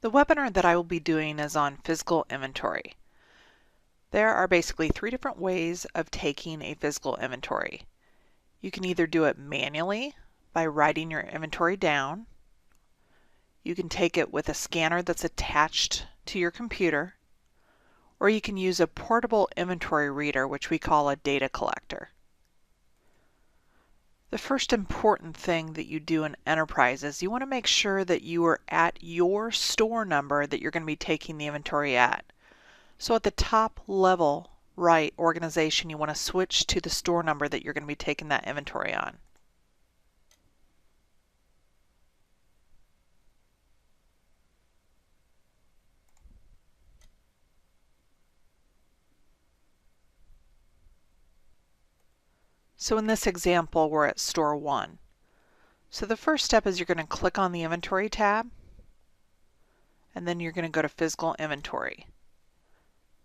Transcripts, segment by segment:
The webinar that I will be doing is on physical inventory. There are basically three different ways of taking a physical inventory. You can either do it manually by writing your inventory down. You can take it with a scanner that's attached to your computer, or you can use a portable inventory reader, which we call a data collector. The first important thing that you do in Enterprise is you want to make sure that you are at your store number that you're going to be taking the inventory at. So at the top level right organization, you want to switch to the store number that you're going to be taking that inventory on. So in this example, we're at store 1. So the first step is you're going to click on the inventory tab, and then you're going to go to physical inventory.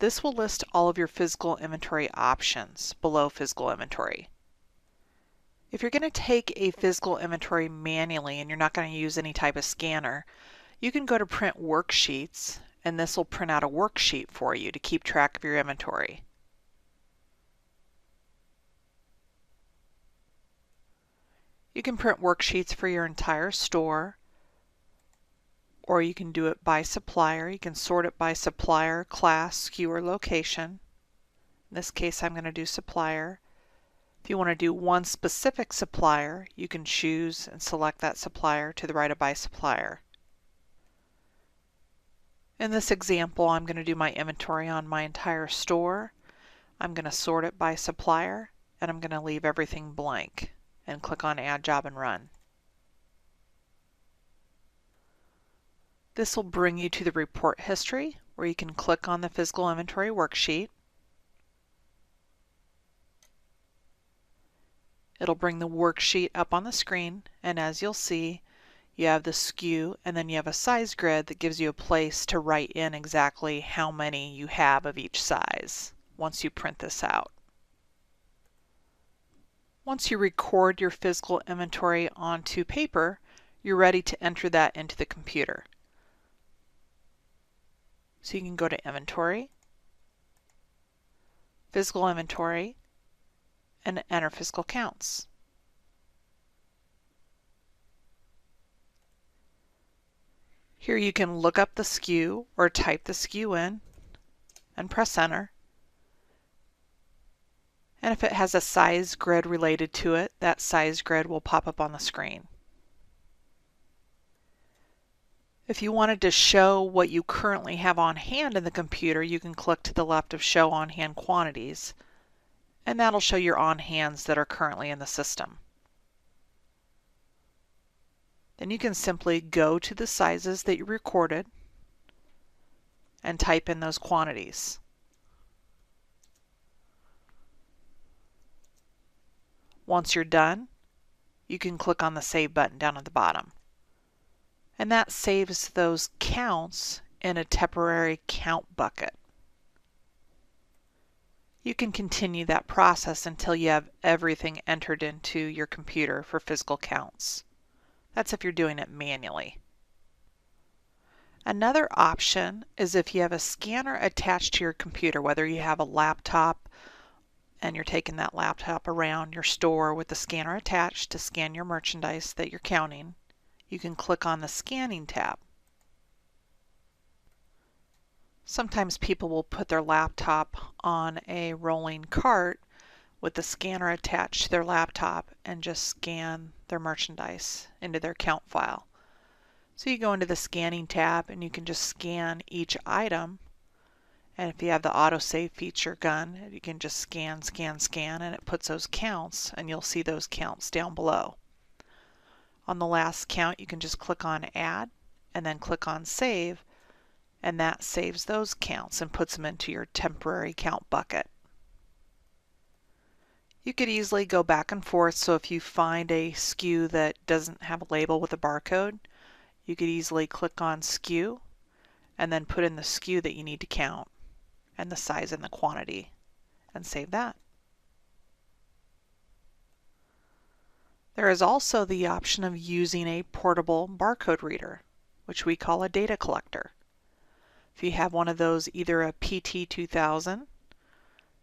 This will list all of your physical inventory options below physical inventory. If you're going to take a physical inventory manually and you're not going to use any type of scanner, you can go to print worksheets, and this will print out a worksheet for you to keep track of your inventory. You can print worksheets for your entire store, or you can do it by supplier. You can sort it by supplier, class, SKU, or location. In this case, I'm going to do supplier. If you want to do one specific supplier, you can choose and select that supplier to the right of by supplier. In this example, I'm going to do my inventory on my entire store. I'm going to sort it by supplier, and I'm going to leave everything blank and click on Add Job and Run. This will bring you to the report history, where you can click on the physical inventory worksheet. It'll bring the worksheet up on the screen, and as you'll see, you have the SKU, and then you have a size grid that gives you a place to write in exactly how many you have of each size once you print this out. Once you record your physical inventory onto paper, you're ready to enter that into the computer. So you can go to Inventory, Physical Inventory, and enter physical counts. Here you can look up the SKU or type the SKU in and press Enter. And if it has a size grid related to it, that size grid will pop up on the screen. If you wanted to show what you currently have on hand in the computer, you can click to the left of Show On Hand Quantities, and that'll show your on-hands that are currently in the system. Then you can simply go to the sizes that you recorded and type in those quantities. Once you're done, you can click on the Save button down at the bottom. And that saves those counts in a temporary count bucket. You can continue that process until you have everything entered into your computer for physical counts. That's if you're doing it manually. Another option is if you have a scanner attached to your computer, whether you have a laptop and you're taking that laptop around your store with the scanner attached to scan your merchandise that you're counting, you can click on the Scanning tab. Sometimes people will put their laptop on a rolling cart with the scanner attached to their laptop and just scan their merchandise into their count file. So you go into the Scanning tab and you can just scan each item, and if you have the autosave feature gun, you can just scan, scan, scan, and it puts those counts, and you'll see those counts down below. On the last count, you can just click on Add and then click on Save, and that saves those counts and puts them into your temporary count bucket. You could easily go back and forth, so if you find a SKU that doesn't have a label with a barcode, you could easily click on SKU and then put in the SKU that you need to count and the size and the quantity and save that. There is also the option of using a portable barcode reader. which we call a data collector. If you have one of those, either a PT2000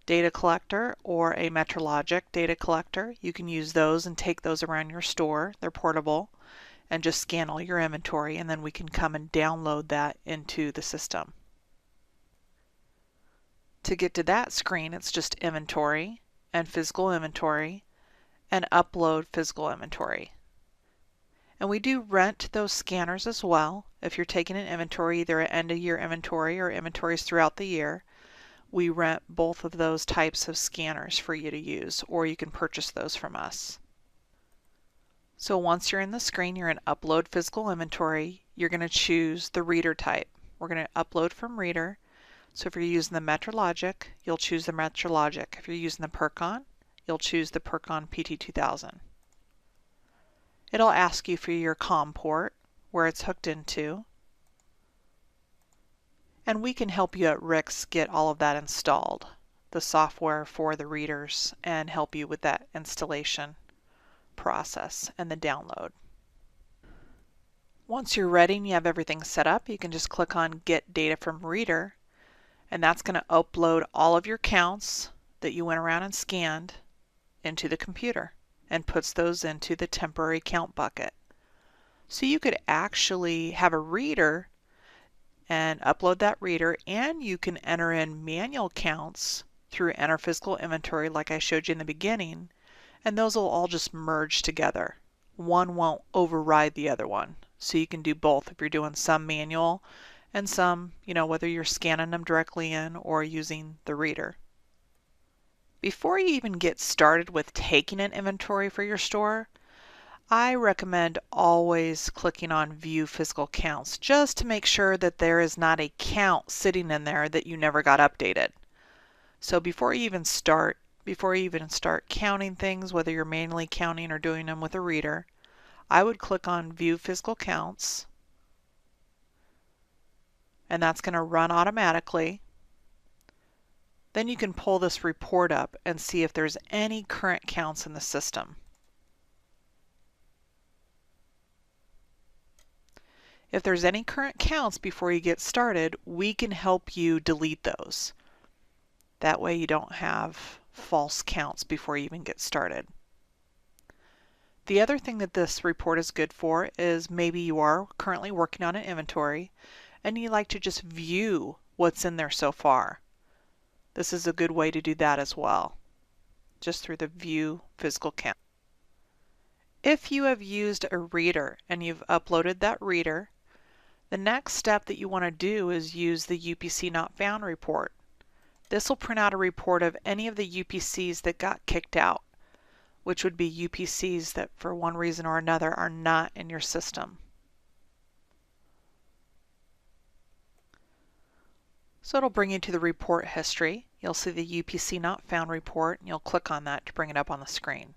data collector or a Metrologic data collector, you can use those and take those around your store. They're portable, and just scan all your inventory, and then we can come and download that into the system. To get to that screen, it's just Inventory and Physical Inventory and Upload Physical Inventory. And we do rent those scanners as well. If you're taking an inventory, either at end of year inventory or inventories throughout the year, we rent both of those types of scanners for you to use, or you can purchase those from us. So once you're in the screen, you're in Upload Physical Inventory, you're going to choose the reader type. We're going to upload from reader. So if you're using the Metrologic, you'll choose the Metrologic. If you're using the Percon, you'll choose the Percon PT2000. It'll ask you for your COM port, where it's hooked into. And we can help you at RICS get all of that installed, the software for the readers, and help you with that installation process and the download. Once you're ready and you have everything set up, you can just click on Get Data from Reader, and that's going to upload all of your counts that you went around and scanned into the computer and puts those into the temporary count bucket. So you could actually have a reader and upload that reader, and you can enter in manual counts through Enter Physical Inventory like I showed you in the beginning, and those will all just merge together. One won't override the other one. So you can do both if you're doing some manual and some, whether you're scanning them directly in or using the reader. Before you even get started with taking an inventory for your store, I recommend always clicking on View Physical Counts just to make sure that there is not a count sitting in there that you never got updated. So before you even start counting things, whether you're manually counting or doing them with a reader, I would click on View Physical Counts, and that's going to run automatically. Then you can pull this report up and see if there's any current counts in the system. If there's any current counts before you get started, we can help you delete those. That way you don't have false counts before you even get started. The other thing that this report is good for is maybe you are currently working on an inventory and you like to just view what's in there so far. This is a good way to do that as well, just through the View Physical Count. If you have used a reader and you've uploaded that reader, the next step that you want to do is use the UPC Not Found report. This will print out a report of any of the UPCs that got kicked out, which would be UPCs that for one reason or another are not in your system. So it'll bring you to the report history. You'll see the UPC Not Found report, and you'll click on that to bring it up on the screen.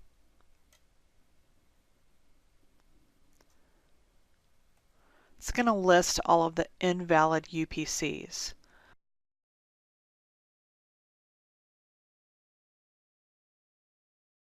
It's going to list all of the invalid UPCs.